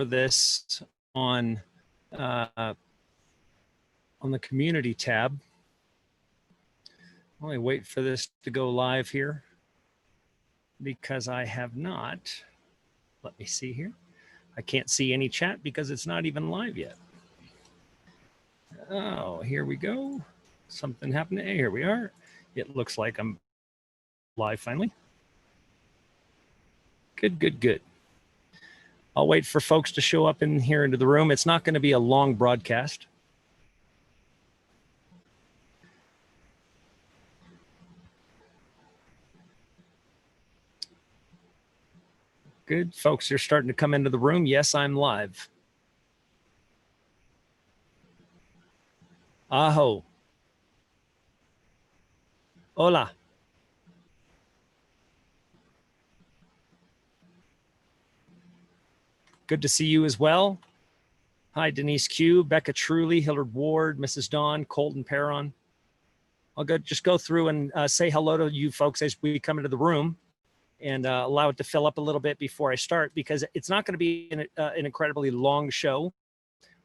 this on the community tab. Only wait for this to go live here because I have not. Let me see here. I can't see any chat because it's not even live yet. Oh, here we go. Something happened. Hey, here we are. It looks like I'm live finally. Good, good, good. I'll wait for folks to show up in here into the room. It's not going to be a long broadcast. Good. Folks are starting to come into the room. Yes, I'm live. Aho. Hola. Good to see you as well. Hi, Denise Q, Becca Truly, Hillard Ward, Mrs. Dawn, Colton Perron. I'll just go through and say hello to you folks as we come into the room and allow it to fill up a little bit before I start, because it's not going to be an incredibly long show.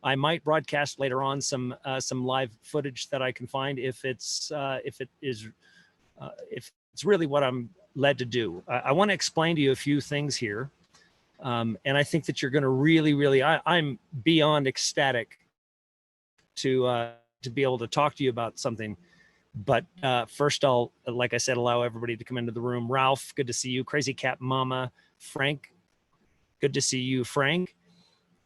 I might broadcast later on some live footage that I can find if it's really what I'm led to do. I want to explain to you a few things here. And I think that you're going to really, I'm beyond ecstatic to be able to talk to you about something. But first, I'll, like I said, allow everybody to come into the room. Ralph, good to see you. Crazy Cat Mama. Frank, good to see you, Frank.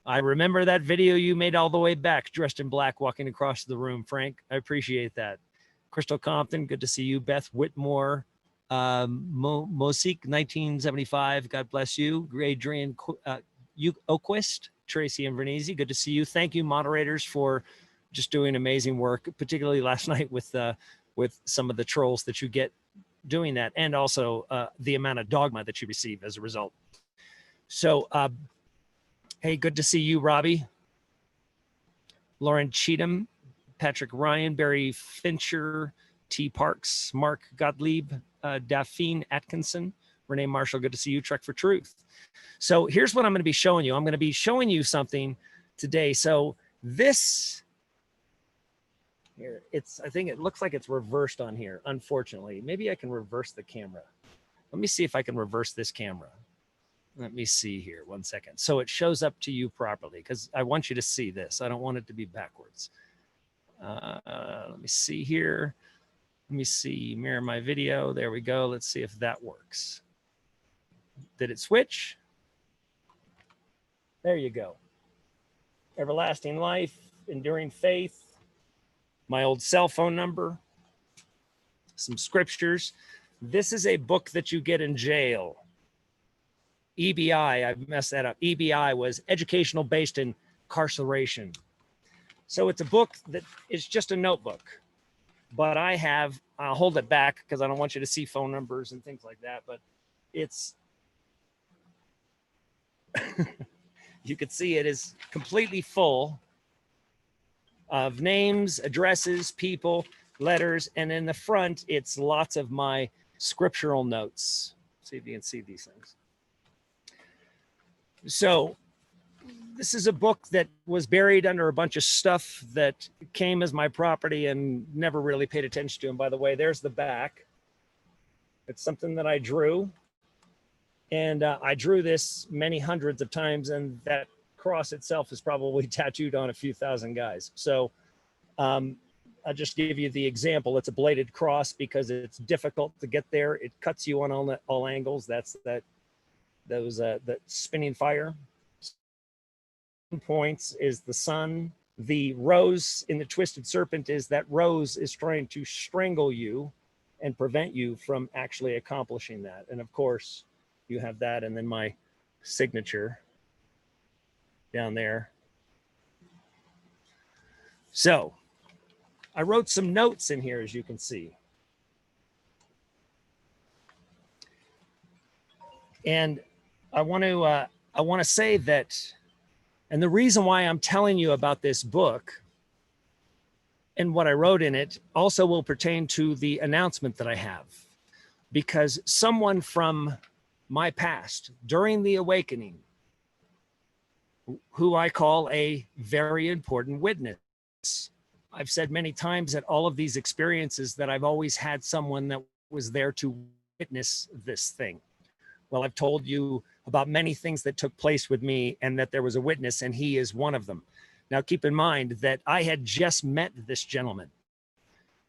I remember that video you made all the way back, dressed in black, walking across the room, Frank. I appreciate that. Crystal Compton, good to see you. Beth Whitmore. Mosik 1975, God bless you. Adrian Oquist, Tracy and Vernese, good to see you. Thank you, moderators, for just doing amazing work, particularly last night with some of the trolls that you get doing that, and also the amount of dogma that you receive as a result. So, hey, good to see you, Robbie. Lauren Cheatham, Patrick Ryan, Barry Fincher, T. Parks, Mark Gottlieb, Daphne Atkinson, Renee Marshall, good to see you. Trek for Truth. So here's what I'm going to be showing you. I'm going to be showing you something today. So this here, I think it looks like it's reversed on here, unfortunately. Maybe I can reverse the camera. Let me see if I can reverse this camera. Let me see here, 1 second. So it shows up to you properly, because I want you to see this. I don't want it to be backwards. Let me see here. Let me see, mirror my video. There we go. Let's see if that works. Did it switch? There you go. Everlasting life, enduring faith, my old cell phone number, some scriptures. This is a book that you get in jail. EBI, I messed that up. EBI was educational based incarceration. So it's a book that is just a notebook. But I'll hold it back because I don't want you to see phone numbers and things like that. But it's, you can see it is completely full of names, addresses, people, letters. And in the front, it's lots of my scriptural notes. See if you can see these things. So this is a book that was buried under a bunch of stuff that came as my property and never really paid attention to. And by the way, there's the back. It's something that I drew. And I drew this many hundreds of times, and that cross itself is probably tattooed on a few thousand guys. So I'll just give you the example. It's a bladed cross because it's difficult to get there. It cuts you on all angles. That's that spinning fire. Points is the sun. The rose in the twisted serpent is that rose is trying to strangle you and prevent you from actually accomplishing that. And of course, you have that, and then my signature down there. So I wrote some notes in here, as you can see. And I want to say that, and the reason why I'm telling you about this book and what I wrote in it also will pertain to the announcement that I have, because someone from my past during the awakening who I call a very important witness. I've said many times that all of these experiences that I've always had someone that was there to witness this thing. Well, I've told you about many things that took place with me and that there was a witness, and he is one of them. Now, keep in mind that I had just met this gentleman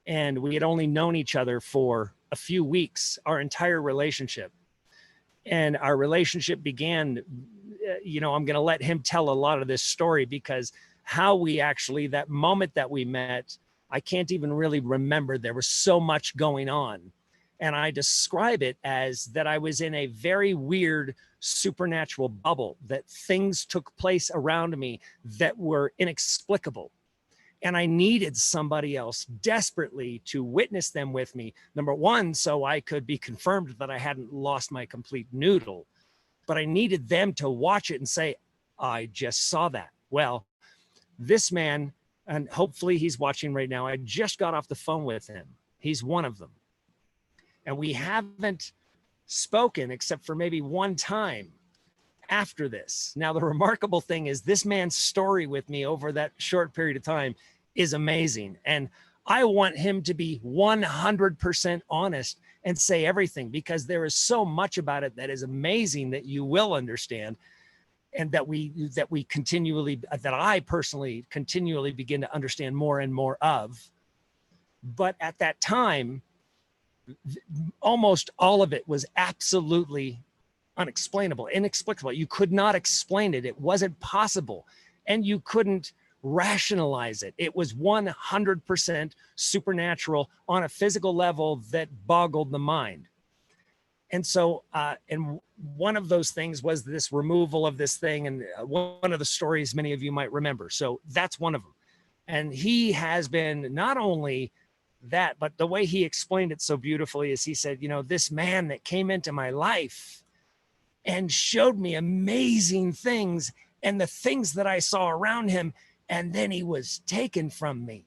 and we had only known each other for a few weeks, our entire relationship. And our relationship began, I'm going to let him tell a lot of this story, because how we actually, that moment that we met, I can't even really remember. There was so much going on. And I describe it as that I was in a very weird supernatural bubble, that things took place around me that were inexplicable. And I needed somebody else desperately to witness them with me. Number one, so I could be confirmed that I hadn't lost my complete noodle, but I needed them to watch it and say, I just saw that. Well, this man, and hopefully he's watching right now, I just got off the phone with him. He's one of them. And we haven't spoken except for maybe one time after this. Now, the remarkable thing is this man's story with me over that short period of time is amazing. And I want him to be 100% honest and say everything, because there is so much about it that is amazing that you will understand, and that I personally continually begin to understand more and more of. But at that time, almost all of it was absolutely unexplainable, inexplicable. You could not explain it. It wasn't possible. And you couldn't rationalize it. It was 100% supernatural on a physical level that boggled the mind. And so, and one of those things was this removal of this thing. And one of the stories many of you might remember. So that's one of them. And he has been not only that, but the way he explained it so beautifully is he said, this man that came into my life and showed me amazing things and the things that I saw around him, and then he was taken from me.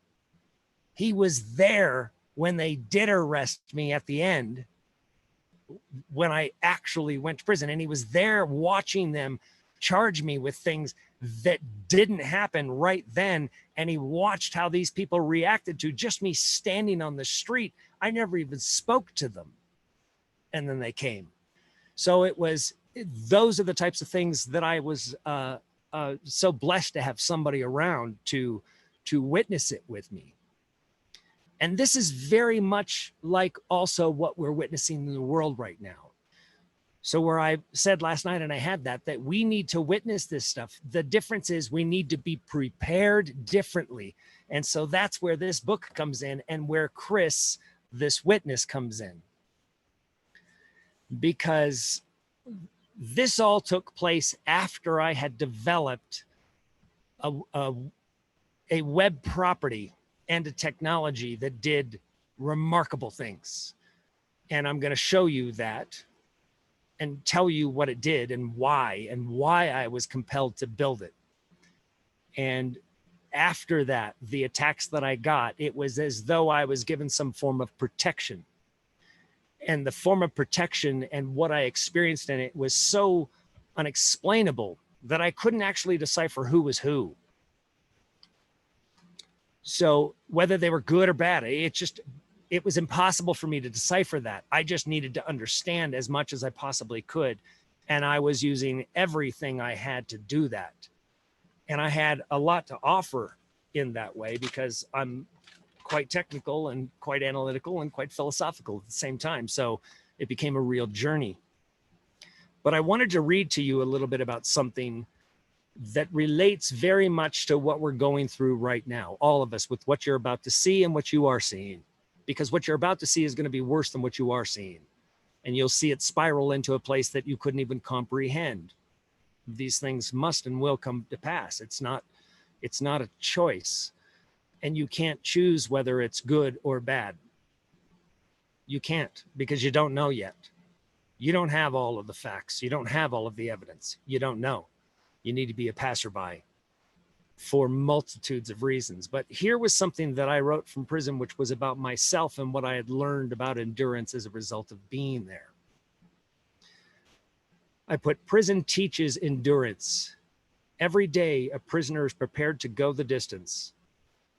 He was there when they did arrest me at the end, when I actually went to prison, and he was there watching them charge me with things that didn't happen right then. And he watched how these people reacted to just me standing on the street. I never even spoke to them. And then they came. So those are the types of things that I was so blessed to have somebody around to witness it with me. And this is very much like also what we're witnessing in the world right now. So where I said last night, and I had that we need to witness this stuff. The difference is we need to be prepared differently. And so that's where this book comes in, and where Chris, this witness, comes in. Because this all took place after I had developed a web property and a technology that did remarkable things. And I'm going to show you that and tell you what it did and why I was compelled to build it. And after that, the attacks that I got, it was as though I was given some form of protection. And the form of protection and what I experienced in it was so unexplainable that I couldn't actually decipher who was who. So whether they were good or bad, it was impossible for me to decipher that. I just needed to understand as much as I possibly could. And I was using everything I had to do that. And I had a lot to offer in that way, because I'm quite technical and quite analytical and quite philosophical at the same time. So it became a real journey. But I wanted to read to you a little bit about something that relates very much to what we're going through right now, all of us, with what you're about to see and what you are seeing. Because what you're about to see is going to be worse than what you are seeing. And you'll see it spiral into a place that you couldn't even comprehend. These things must and will come to pass. It's not a choice. And you can't choose whether it's good or bad. You can't, because you don't know yet. You don't have all of the facts. You don't have all of the evidence. You don't know. You need to be a passerby for multitudes of reasons. But here was something that I wrote from prison, which was about myself and what I had learned about endurance as a result of being there. I put, prison teaches endurance Every day, a prisoner is prepared to go the distance.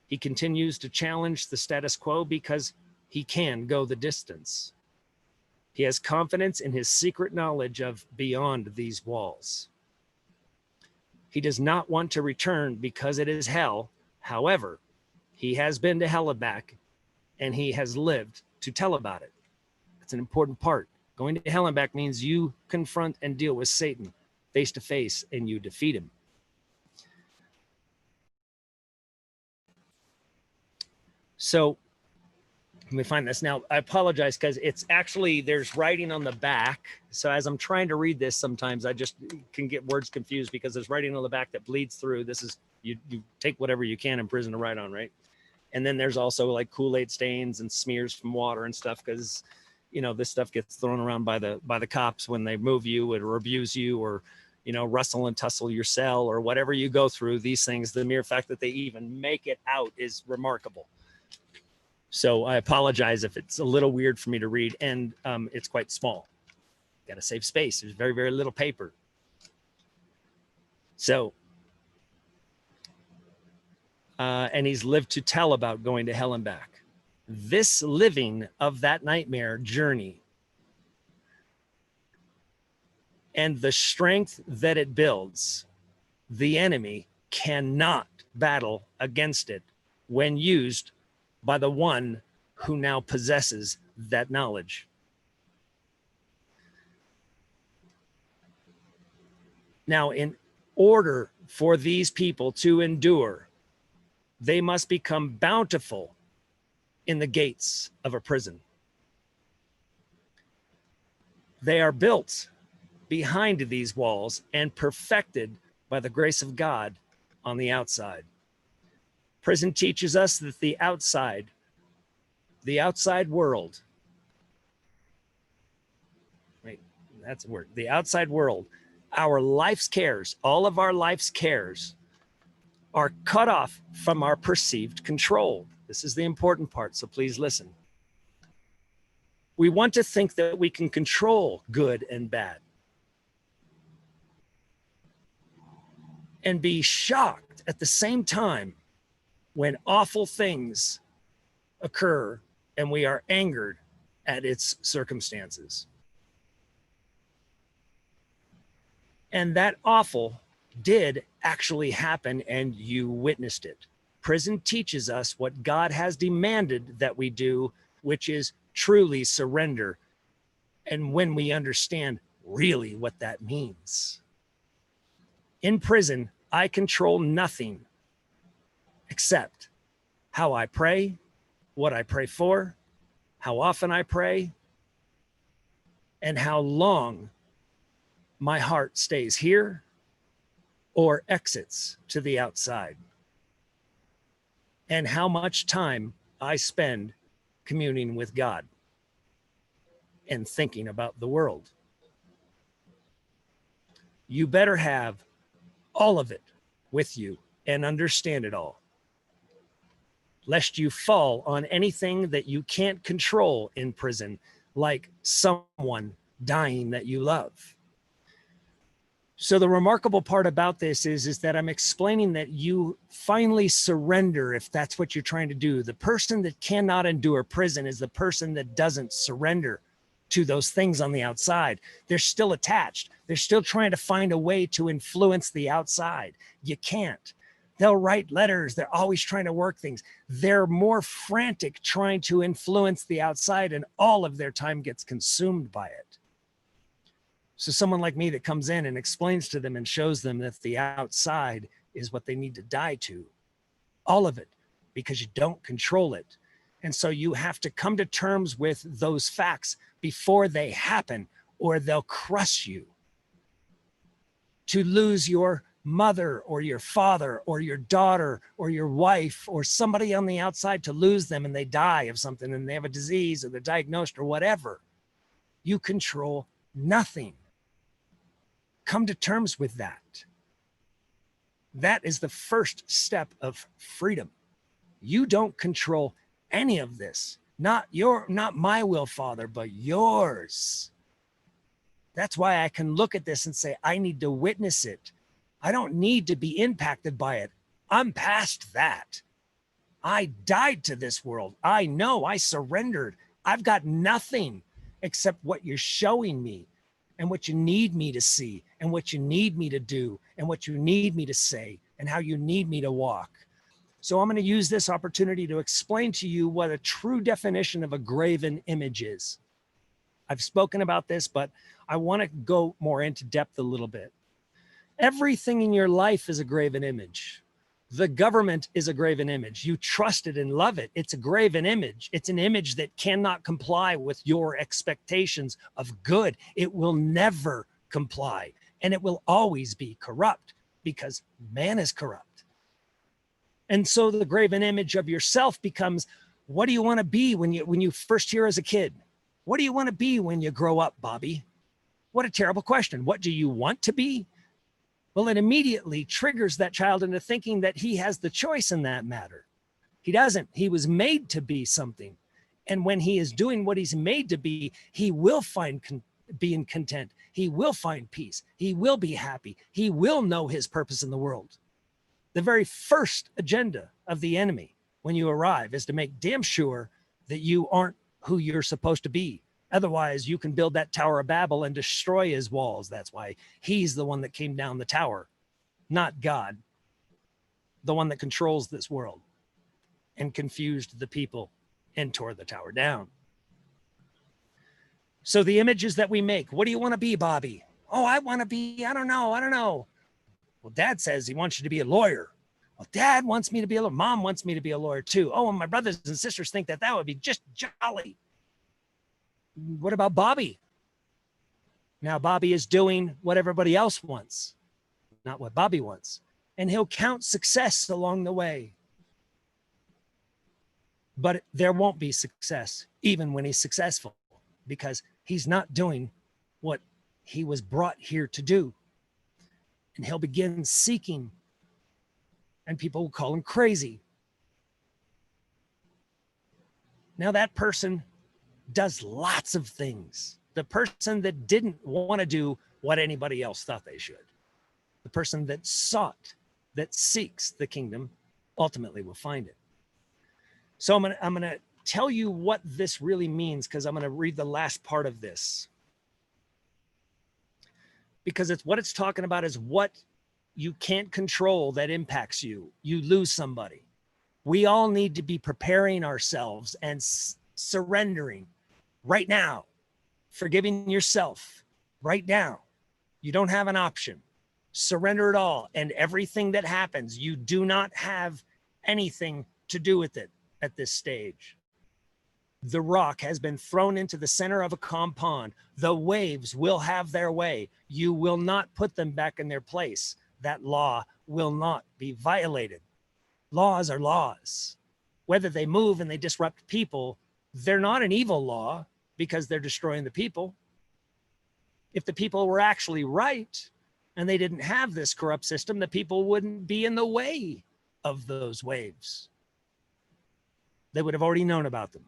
He continues to challenge the status quo because he can go the distance. He has confidence in his secret knowledge of beyond these walls. He does not want to return because it is hell. However, he has been to hell and back, and he has lived to tell about it. It's an important part. Going to hell and back means you confront and deal with Satan face to face, and you defeat him. So let me find this. Now, I apologize because it's actually, there's writing on the back. So as I'm trying to read this, sometimes I just can get words confused because there's writing on the back that bleeds through. This is, you take whatever you can in prison to write on, right? And then there's also like Kool-Aid stains and smears from water and stuff because, you know, this stuff gets thrown around by the cops when they move you or abuse you or, you know, rustle and tussle your cell or whatever you go through. These things, the mere fact that they even make it out is remarkable. So I apologize if it's a little weird for me to read, and it's quite small. Got to save space. There's very, very little paper. So, and he's lived to tell about going to hell and back. This living of that nightmare journey and the strength that it builds, the enemy cannot battle against it when used by the one who now possesses that knowledge. Now, in order for these people to endure, they must become bountiful in the gates of a prison. They are built behind these walls and perfected by the grace of God on the outside. Prison teaches us that the outside world, wait, that's a word, the outside world, our life's cares, all of our life's cares are cut off from our perceived control. This is the important part, so please listen. We want to think that we can control good and bad and be shocked at the same time when awful things occur and we are angered at its circumstances. And that awful did actually happen, and you witnessed it. Prison teaches us what God has demanded that we do, which is truly surrender. And when we understand really what that means. In prison, I control nothing except how I pray, what I pray for, how often I pray, and how long my heart stays here or exits to the outside, and how much time I spend communing with God and thinking about the world. You better have all of it with you and understand it all, lest you fall on anything that you can't control in prison, like someone dying that you love. So the remarkable part about this is that I'm explaining that you finally surrender if that's what you're trying to do. The person that cannot endure prison is the person that doesn't surrender to those things on the outside. They're still attached. They're still trying to find a way to influence the outside. You can't. They'll write letters. They're always trying to work things. They're more frantic trying to influence the outside, and all of their time gets consumed by it. So someone like me that comes in and explains to them and shows them that the outside is what they need to die to, all of it, because you don't control it. And so you have to come to terms with those facts before they happen, or they'll crush you. To lose your mother or your father or your daughter or your wife or somebody on the outside, to lose them and they die of something and they have a disease or they're diagnosed or whatever, you control nothing. Come to terms with that. That is the first step of freedom. You don't control any of this. Not my will, Father, but yours. That's why I can look at this and say, I need to witness it. I don't need to be impacted by it. I'm past that. I died to this world. I know, I surrendered. I've got nothing except what you're showing me and what you need me to see and what you need me to do and what you need me to say and how you need me to walk. So I'm going to use this opportunity to explain to you what a true definition of a graven image is. I've spoken about this, but I want to go more into depth a little bit. Everything in your life is a graven image. The government is a graven image. You trust it and love it. It's a graven image. It's an image that cannot comply with your expectations of good. It will never comply, and it will always be corrupt because man is corrupt. And so the graven image of yourself becomes, what do you want to be when you first hear as a kid? What do you want to be when you grow up, Bobby? What a terrible question. What do you want to be? Well, it immediately triggers that child into thinking that he has the choice in that matter. He doesn't. He was made to be something. And when he is doing what he's made to be, he will find being content. He will find peace. He will be happy. He will know his purpose in the world. The very first agenda of the enemy when you arrive is to make damn sure that you aren't who you're supposed to be. Otherwise, you can build that Tower of Babel and destroy his walls. That's why he's the one that came down the tower, not God, the one that controls this world and confused the people and tore the tower down. So the images that we make, what do you want to be, Bobby? Oh, I want to be, I don't know. Well, Dad says he wants you to be a lawyer. Well, Dad wants me to be a lawyer. Mom wants me to be a lawyer too. Oh, and my brothers and sisters think that would be just jolly. What about Bobby? Now Bobby is doing what everybody else wants, not what Bobby wants. And he'll count success along the way. But there won't be success even when he's successful because he's not doing what he was brought here to do. And he'll begin seeking, and people will call him crazy. Now that person does lots of things. The person that didn't want to do what anybody else thought they should. The person that sought, that seeks the kingdom, ultimately will find it. So I'm gonna tell you what this really means because I'm gonna read the last part of this. Because it's what it's talking about is what you can't control that impacts you. You lose somebody. We all need to be preparing ourselves and surrendering right now, forgiving yourself right now. You don't have an option. Surrender it all. And everything that happens, you do not have anything to do with it at this stage. The rock has been thrown into the center of a calm pond. The waves will have their way. You will not put them back in their place. That law will not be violated. Laws are laws. Whether they move and they disrupt people, they're not an evil law because they're destroying the people. If the people were actually right and they didn't have this corrupt system, the people wouldn't be in the way of those waves. They would have already known about them.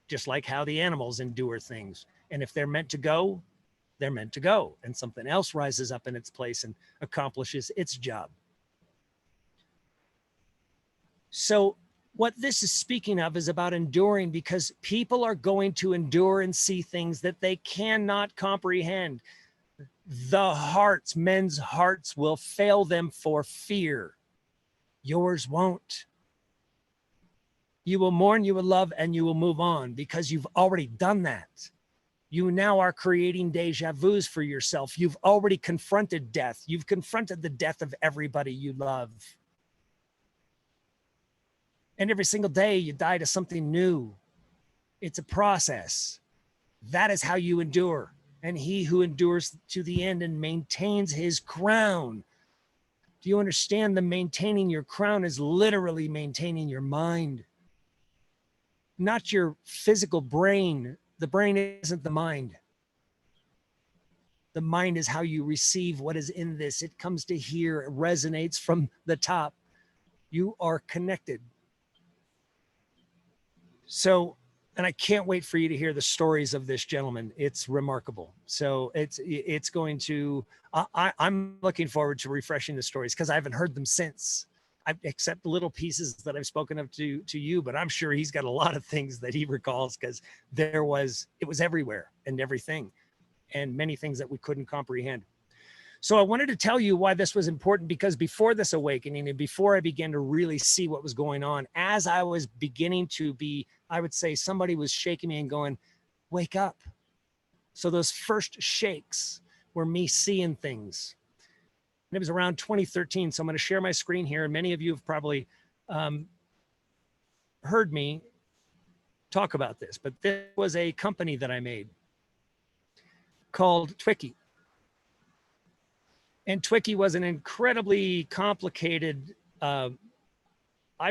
Just like how the animals endure things. And if they're meant to go, they're meant to go. And something else rises up in its place and accomplishes its job. So what this is speaking of is about enduring because people are going to endure and see things that they cannot comprehend. Men's hearts will fail them for fear. Yours won't. You will mourn, you will love, and you will move on because you've already done that. You now are creating deja vus for yourself. You've already confronted death. You've confronted the death of everybody you love. And every single day you die to something new. It's a process. That is how you endure. And he who endures to the end and maintains his crown. Do you understand? The maintaining your crown is literally maintaining your mind. Not your physical brain. The brain isn't the mind. The mind is how you receive what is in this. It comes to here, it resonates from the top. You are connected. So And I can't wait for you to hear the stories of this gentleman. It's remarkable. So it's going to, I'm looking forward to refreshing the stories because I haven't heard them since. Except the little pieces that I've spoken of to you, but I'm sure he's got a lot of things that he recalls because it was everywhere and everything, and many things that we couldn't comprehend. So I wanted to tell you why this was important, because before this awakening and before I began to really see what was going on, as I was beginning to be, I would say somebody was shaking me and going, wake up. So those first shakes were me seeing things. And it was around 2013. So I'm going to share my screen here. And many of you have probably heard me talk about this, but this was a company that I made called Twicky. And Twicky was an incredibly complicated, I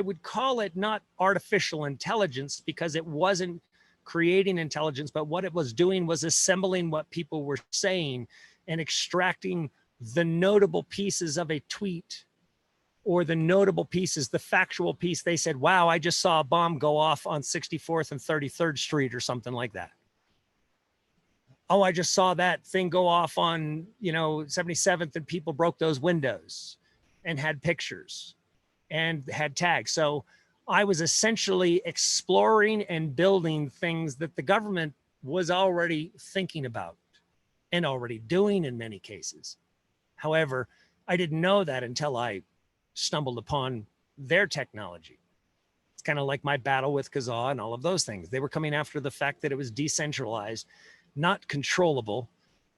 would call it not artificial intelligence, because it wasn't creating intelligence, but what it was doing was assembling what people were saying and extracting the notable pieces of a tweet, or the notable pieces, the factual piece. They said, wow, I just saw a bomb go off on 64th and 33rd Street or something like that. Oh, I just saw that thing go off on, 77th, and people broke those windows and had pictures and had tags. So I was essentially exploring and building things that the government was already thinking about and already doing in many cases. However, I didn't know that until I stumbled upon their technology. It's kind of like my battle with Kazaa and all of those things. They were coming after the fact that it was decentralized, not controllable,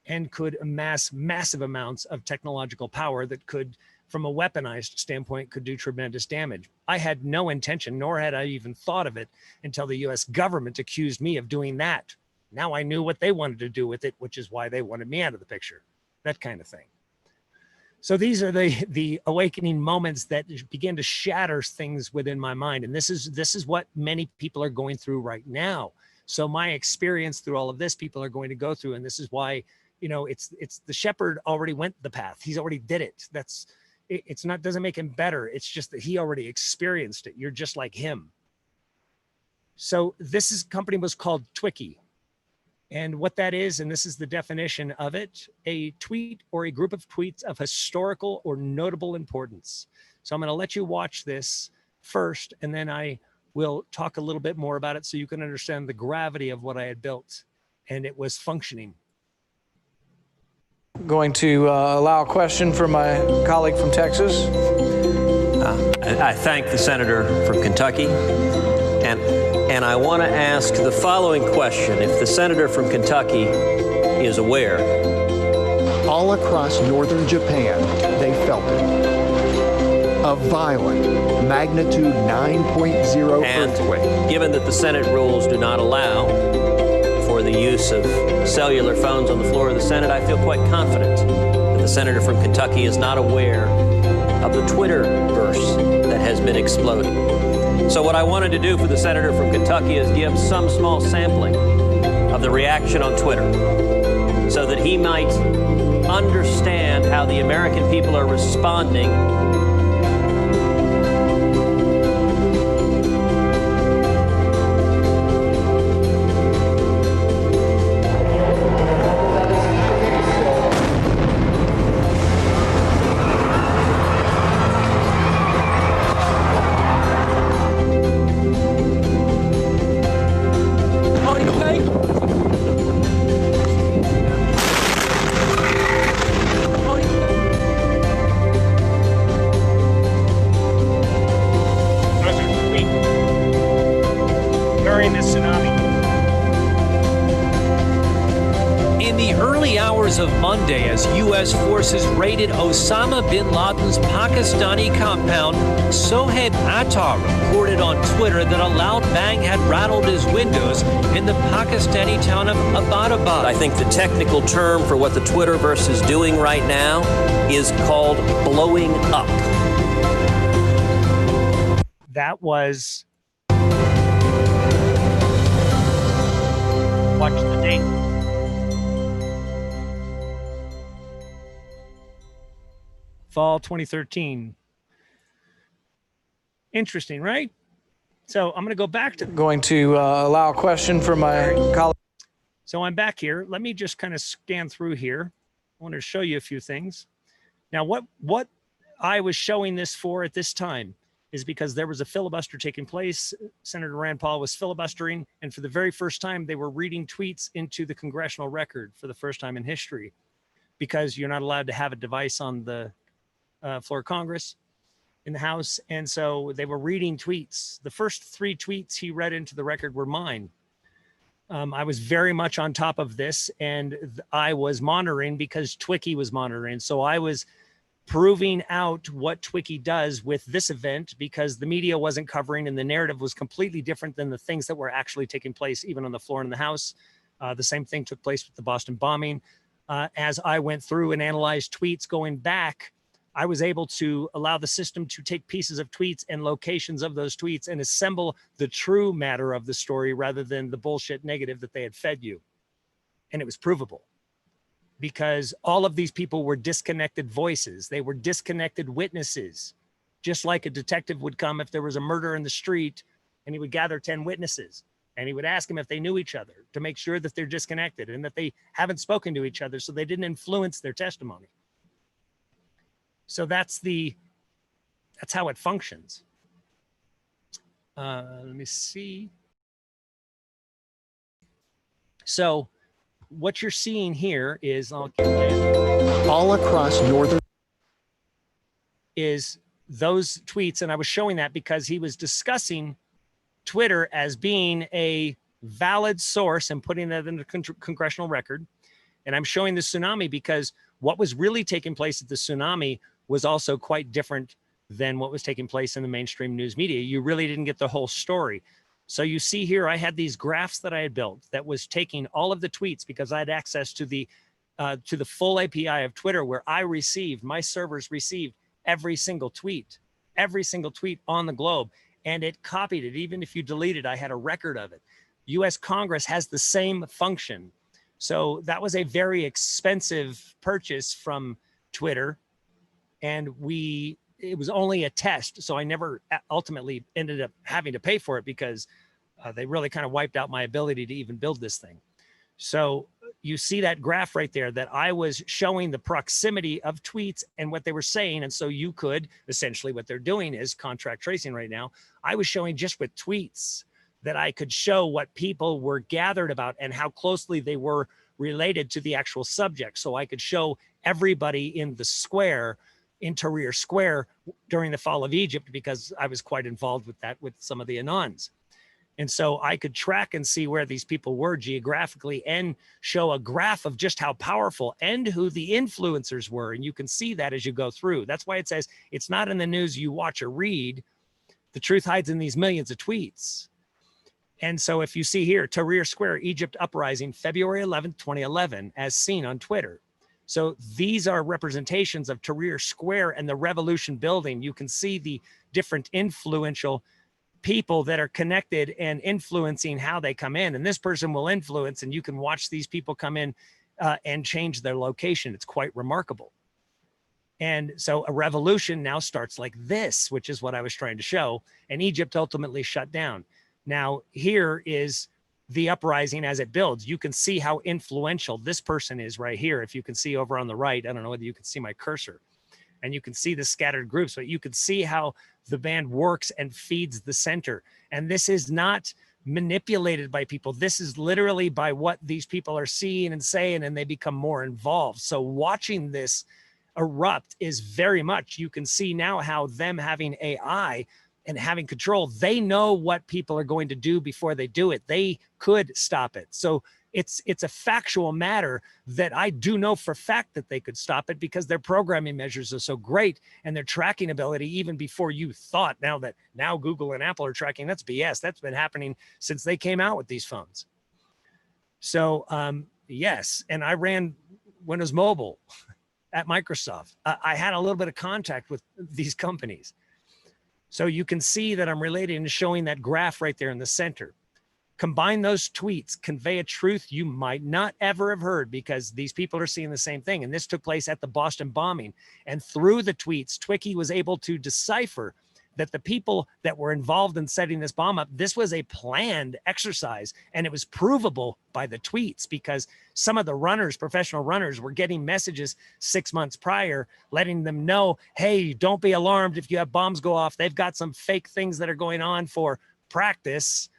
and could amass massive amounts of technological power that could, from a weaponized standpoint, could do tremendous damage. I had no intention, nor had I even thought of it, until the US government accused me of doing that. Now I knew what they wanted to do with it, which is why they wanted me out of the picture, that kind of thing. So these are the awakening moments that begin to shatter things within my mind. And this is what many people are going through right now. So my experience through all of this, people are going to go through. And this is why, it's the shepherd already went the path. He's already did it. It's not, doesn't make him better. It's just that he already experienced it. You're just like him. So company was called Twicky. And what that is, and this is the definition of it, a tweet or a group of tweets of historical or notable importance. So I'm going to let you watch this first, and then I will talk a little bit more about it so you can understand the gravity of what I had built, and it was functioning. Going to allow a question from my colleague from Texas. I thank the senator from Kentucky, and I want to ask the following question. If the senator from Kentucky is aware. All across northern Japan, they felt it. A violent magnitude 9.0 earthquake. Given that the Senate rules do not allow for the use of cellular phones on the floor of the Senate, I feel quite confident that the senator from Kentucky is not aware of the Twitterverse that has been exploding. So what I wanted to do for the senator from Kentucky is give some small sampling of the reaction on Twitter so that he might understand how the American people are responding. Of Monday, as U.S. forces raided Osama bin Laden's Pakistani compound, Sohaib Attar reported on Twitter that a loud bang had rattled his windows in the Pakistani town of Abbottabad. I think the technical term for what the Twitterverse is doing right now is called blowing up. That was, watch the date. Fall 2013. Interesting, right? So I'm going to go back to. Going to allow a question from my colleague. So I'm back here. Let me just kind of scan through here. I want to show you a few things. Now, what I was showing this for at this time is because there was a filibuster taking place. Senator Rand Paul was filibustering, and for the very first time, they were reading tweets into the congressional record for the first time in history, because you're not allowed to have a device on the floor of Congress in the House. And so they were reading tweets. The first 3 tweets he read into the record were mine. I was very much on top of this, and I was monitoring because Twicky was monitoring. So I was proving out what Twicky does with this event, because the media wasn't covering and the narrative was completely different than the things that were actually taking place, even on the floor in the House. The same thing took place with the Boston bombing. As I went through and analyzed tweets going back, I was able to allow the system to take pieces of tweets and locations of those tweets and assemble the true matter of the story rather than the bullshit negative that they had fed you. And it was provable, because all of these people were disconnected voices. They were disconnected witnesses, just like a detective would come if there was a murder in the street, and he would gather 10 witnesses and he would ask them if they knew each other to make sure that they're disconnected and that they haven't spoken to each other, so they didn't influence their testimony. So that's how it functions. Let me see. So what you're seeing here is all across northern is those tweets. And I was showing that because he was discussing Twitter as being a valid source and putting that in the congressional record. And I'm showing the tsunami because what was really taking place at the tsunami was also quite different than what was taking place in the mainstream news media. You really didn't get the whole story. So you see here, I had these graphs that I had built that was taking all of the tweets, because I had access to the full API of Twitter, where my servers received every single tweet on the globe, and it copied it. Even if you delete it, I had a record of it. US Congress has the same function. So that was a very expensive purchase from Twitter. And it was only a test. So I never ultimately ended up having to pay for it, because they really kind of wiped out my ability to even build this thing. So you see that graph right there, that I was showing the proximity of tweets and what they were saying. And so you could essentially, what they're doing is contract tracing right now. I was showing just with tweets that I could show what people were gathered about and how closely they were related to the actual subject. So I could show everybody in the square, in Tahrir Square, during the fall of Egypt, because I was quite involved with that with some of the Anons. And so I could track and see where these people were geographically and show a graph of just how powerful and who the influencers were. And you can see that as you go through. That's why it says it's not in the news you watch or read. The truth hides in these millions of tweets. And so if you see here, Tahrir Square, Egypt uprising, February 11th, 2011, as seen on Twitter. So these are representations of Tahrir Square and the revolution building. You can see the different influential people that are connected and influencing how they come in. And this person will influence, and you can watch these people come in and change their location. It's quite remarkable. And so a revolution now starts like this, which is what I was trying to show. And Egypt ultimately shut down. Now here is the uprising as it builds. You can see how influential this person is right here. If you can see over on the right, I don't know whether you can see my cursor, and you can see the scattered groups, but you can see how the band works and feeds the center. And this is not manipulated by people. This is literally by what these people are seeing and saying, and they become more involved. So watching this erupt is very much, you can see now how them having AI and having control, they know what people are going to do before they do it. They could stop it. So it's a factual matter that I do know for fact that they could stop it, because their programming measures are so great and their tracking ability, even before you thought. Now Google and Apple are tracking, that's BS. That's been happening since they came out with these phones. So yes, and I ran Windows Mobile at Microsoft. I had a little bit of contact with these companies. So you can see that I'm relating and showing that graph right there in the center. Combine those tweets, convey a truth you might not ever have heard, because these people are seeing the same thing. And this took place at the Boston bombing. And through the tweets, Twicky was able to decipher that the people that were involved in setting this bomb up, this was a planned exercise, and it was provable by the tweets, because some of the runners, professional runners, were getting messages 6 months prior, letting them know, hey, don't be alarmed if you have bombs go off. They've got some fake things that are going on for practice.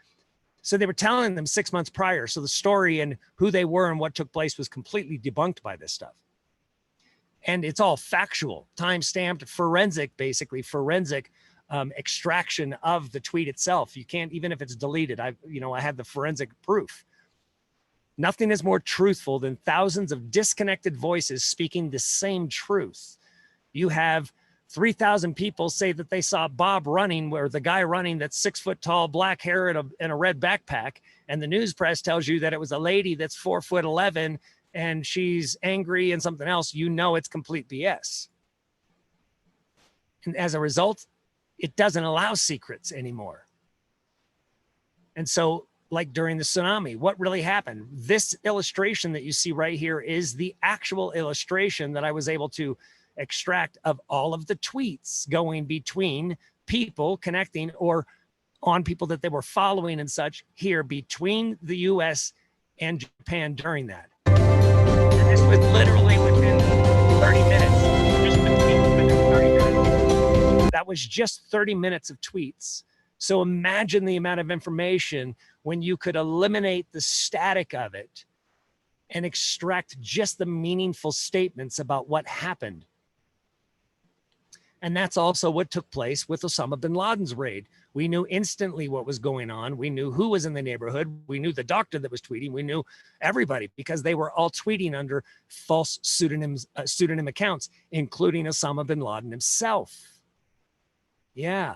So they were telling them 6 months prior. So the story and who they were and what took place was completely debunked by this stuff. And it's all factual, time-stamped, forensic, basically forensic extraction of the tweet itself. You can't, even if it's deleted, I had the forensic proof. Nothing is more truthful than thousands of disconnected voices speaking the same truth. You have 3,000 people say that they saw Bob running, or the guy running that's 6 foot tall, black hair and a red backpack. And the news press tells you that it was a lady that's 4'11" and she's angry and something else. You know, it's complete BS. And as a result, it doesn't allow secrets anymore. And so, like during the tsunami, what really happened? This illustration that you see right here is the actual illustration that I was able to extract of all of the tweets going between people connecting, or on people that they were following and such, here between the US and Japan during that. And this was literally within 30 minutes. Just within 30 minutes. That was just 30 minutes of tweets. So imagine the amount of information when you could eliminate the static of it and extract just the meaningful statements about what happened. And that's also what took place with Osama bin Laden's raid. We knew instantly what was going on. We knew who was in the neighborhood. We knew the doctor that was tweeting. We knew everybody, because they were all tweeting under false pseudonym accounts, including Osama bin Laden himself. Yeah,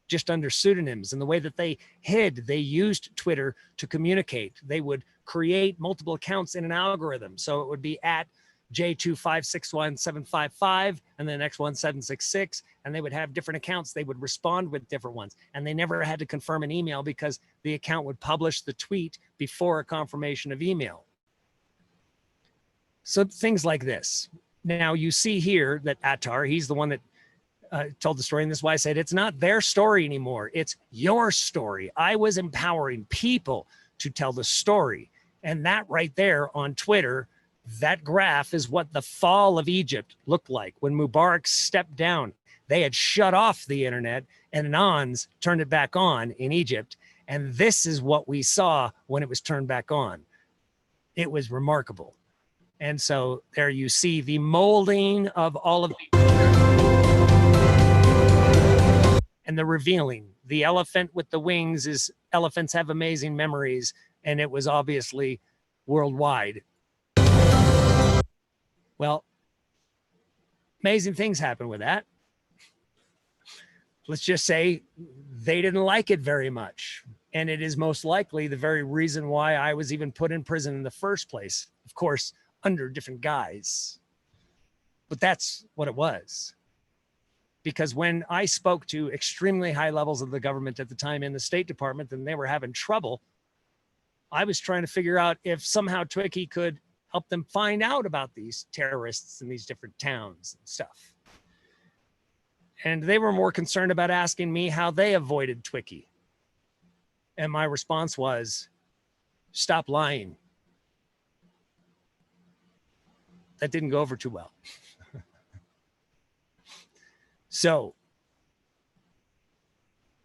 just under pseudonyms. And the way that they hid, they used Twitter to communicate. They would create multiple accounts in an algorithm. So it would be at J2561755 and the next one 766, and they would have different accounts. They would respond with different ones, and they never had to confirm an email because the account would publish the tweet before a confirmation of email. So things like this. Now you see here that Attar, he's the one that told the story, and this is why I said it's not their story anymore. It's your story. I was empowering people to tell the story, and that right there on Twitter, that graph is what the fall of Egypt looked like when Mubarak stepped down. They had shut off the internet, and Anons turned it back on in Egypt. And this is what we saw when it was turned back on. It was remarkable. And so there you see the molding of all of the, and the revealing. The elephant with the wings is, elephants have amazing memories, and it was obviously worldwide. Well, amazing things happen with that. Let's just say they didn't like it very much. And it is most likely the very reason why I was even put in prison in the first place. Of course, under different guise. But that's what it was. Because when I spoke to extremely high levels of the government at the time in the State Department, and they were having trouble, I was trying to figure out if somehow Twiggy could help them find out about these terrorists in these different towns and stuff. And they were more concerned about asking me how they avoided Twiggy. And my response was, stop lying. That didn't go over too well. So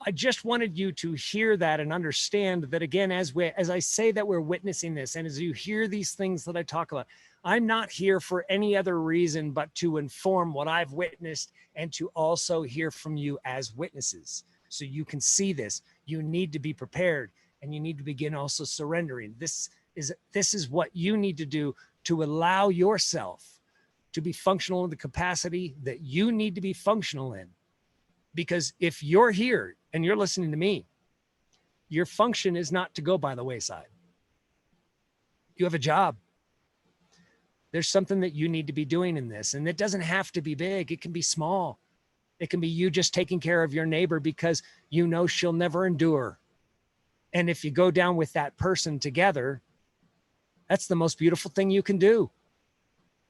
I just wanted you to hear that and understand that, again, as I say that we're witnessing this, and as you hear these things that I talk about, I'm not here for any other reason but to inform what I've witnessed and to also hear from you as witnesses. So you can see this. You need to be prepared, and you need to begin also surrendering. This is what you need to do to allow yourself to be functional in the capacity that you need to be functional in. Because if you're here and you're listening to me, your function is not to go by the wayside. You have a job. There's something that you need to be doing in this. And it doesn't have to be big. It can be small. It can be you just taking care of your neighbor because you know she'll never endure. And if you go down with that person together, that's the most beautiful thing you can do.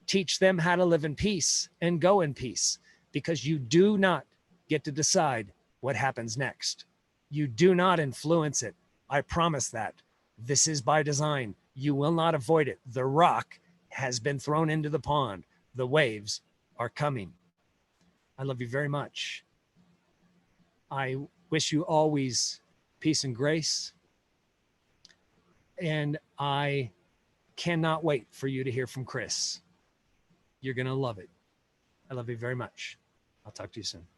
Teach them how to live in peace and go in peace, because you do not get to decide what happens next. You do not influence it. I promise that. This is by design. You will not avoid it. The rock has been thrown into the pond. The waves are coming. I love you very much. I wish you always peace and grace. And I cannot wait for you to hear from Chris. You're going to love it. I love you very much. I'll talk to you soon.